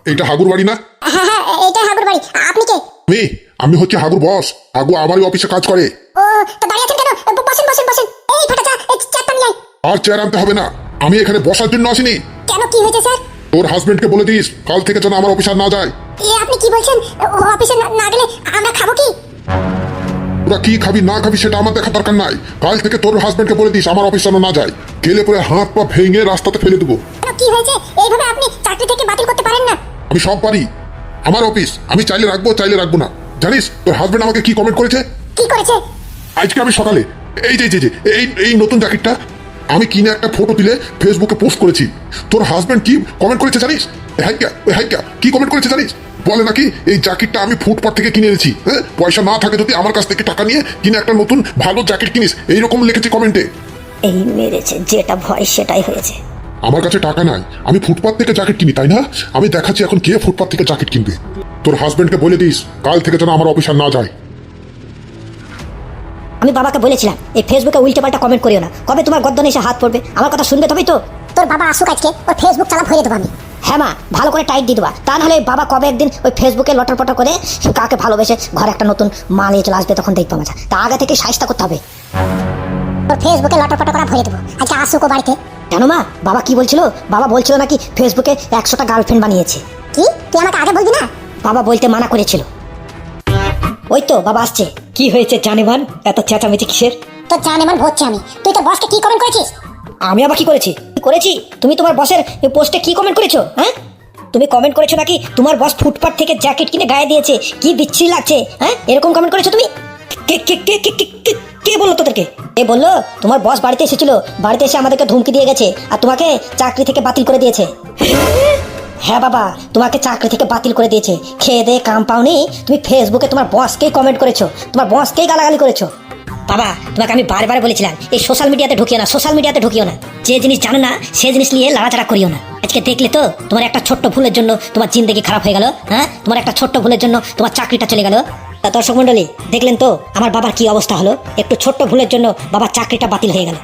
এইটা হাগুর বাড়ি না? হ্যাঁ হ্যাঁ, এটা হাগুর বাড়ি। আপনি কে? আমি হচ্ছে হাগুর বস। হাগু আমারই অফিসে কাজ করে। ও, তো দাঁড়িয়ে আছেন কেন? বসেন বসেন বসেন। এই ফাটা চা, এই চাটা নিয়ে আয়। আর চেয়ার আনতে হবে না, আমি এখানে বসার জন্য আসিনি। কেন, কি হয়েছে স্যার? তোর হাজবেন্ডকে বলে দিস কাল থেকে যেন আমার অফিস আর না যায়। আপনি কি বলছেন? ও অফিসে না গেলে আমরা খাবো কি? তোরা কি খাবি না খাবি সেটা আমার দেখা দরকার নাই। কাল থেকে তোর হাজবেন্ডকে বলে দিস আমার অফিস যেন না যায়। গেলে পরে হাত পা ভেঙে রাস্তাতে ফেলে দেবো। কেন, কি হয়েছে? এইভাবে আপনি চাকরি থেকে বাতিল করতে পারেন না। আমি সব পারি, আমার অফিস আমি চাইলে রাখবো চাইলে রাখবো না। জানিস তোর হাজবেন্ড আমাকে কি কমেন্ট করেছে? কি করেছে? আজকে আমি সকালে এই যে যে যে এই এই নতুন জ্যাকেটটা আমি কিনে একটা ফটো তুলে ফেসবুকে পোস্ট করেছি। তোর হাজবেন্ড কি কমেন্ট করেছে জানিস? হাইকা কি কমেন্ট করেছে জানিস? বলে নাকি এই জ্যাকেটটা আমি ফুটপাথ থেকে কিনে এনেছি। হ্যাঁ, পয়সা না থাকে যদি আমার কাছ থেকে টাকা নিয়ে কিনে একটা নতুন ভালো জ্যাকেট কিনিস, এইরকম লিখেছে কমেন্টে। এই মেরেছে, যেটা ভয় সেটাই হয়েছে। আমার কাছে টাকা নাই, আমি ফুটপাথ থেকে জ্যাকেট কিনি, তাই না? আমি দেখাচ্ছি এখন কে ফুটপাথ থেকে জ্যাকেট কিনবে। তোর হাজবেন্ডকে বলে দিস কাল থেকে যেন আমার অফিস আর না যায়। আমি বাবাকে বলেছিলাম এই ফেসবুকে উল্টে পাল্টা কমেন্ট করিও না, কবে তোমার গর্দনে এসে হাত পড়বে। আমার কথা শুনবে তবেই তো। তোর বাবা আসুক আজকে, ওর ফেসবুক চালা ভরে দেবো আমি। হ্যাঁ মা, ভালো করে টাইট দিয়ে দেবা, তা নাহলে বাবা কবে একদিন ওই ফেসবুকে লটর পটর করে কাকে ভালোবেসে ঘরে একটা নতুন মাল নিয়ে চলে আসবে, তখন দেখবো মজা। তা আগে থেকে সাহিস্তা করতে হবে। তোর ফেসবুকে লটরপট করা ভরে দেবো। আজকে আসুক ও বাড়িতে। কেন মা, বাবা কি বলছিল? বাবা বলছিল নাকি ফেসবুকে 100টা গার্লফ্রেন্ড বানিয়েছে। কি, তুই আমাকে আগে বলবি না? বাবা বলতে মানা করেছিল। ওই তো বাবা আসছে। কি হয়েছে জানেমান, এত চেঁচামেচি কিসের? তোর জান এমন ভরছে আমি। তুই তোর বসকে কি কমেন্ট করেছিস? আমি আবার কি করেছি? কি করেছি? তুমি তোমার বসের পোস্টে কি কমেন্ট করেছো? হ্যাঁ, তুমি কমেন্ট করেছো নাকি তোমার বস ফুটপাথ থেকে জ্যাকেট কিনে গায়ে দিয়েছে, কি বিচ্ছিরি লাগছে। হ্যাঁ, এরকম কমেন্ট করেছো তুমি? কে কে কে কে কে কে কে বললো তোদেরকে? কে বললো? তোমার বস বাড়িতে এসেছিল, বাড়িতে এসে আমাদেরকে ধমকি দিয়ে গেছে আর তোমাকে চাকরি থেকে বাতিল করে দিয়েছে। হ্যাঁ বাবা, তোমাকে চাকরি থেকে বাতিল করে দিয়েছে। খেয়ে দে কাম পাওনি, তুমি ফেসবুকে তোমার বসকেই কমেন্ট করেছো, তোমার বসকেই গালাগালি করেছো। বাবা, তোমাকে আমি বারবার বলেছিলাম এই সোশ্যাল মিডিয়াতে ঢুকিও না, সোশ্যাল মিডিয়াতে ঢুকিও না। যে জিনিস জানো না সে জিনিস নিয়ে লাড়াচাড়া করিও না। আজকে দেখলে তো তোমার একটা ছোট্ট ভুলের জন্য তোমার জিন্দেগি খারাপ হয়ে গেল। হ্যাঁ, তোমার একটা ছোট্ট ভুলের জন্য তোমার চাকরিটা চলে গেল। তা দর্শক মন্ডলী দেখলেন তো আমার বাবার কি অবস্থা হলো। একটু ছোট্ট ভুলের জন্য বাবার চাকরিটা বাতিল হয়ে গেল।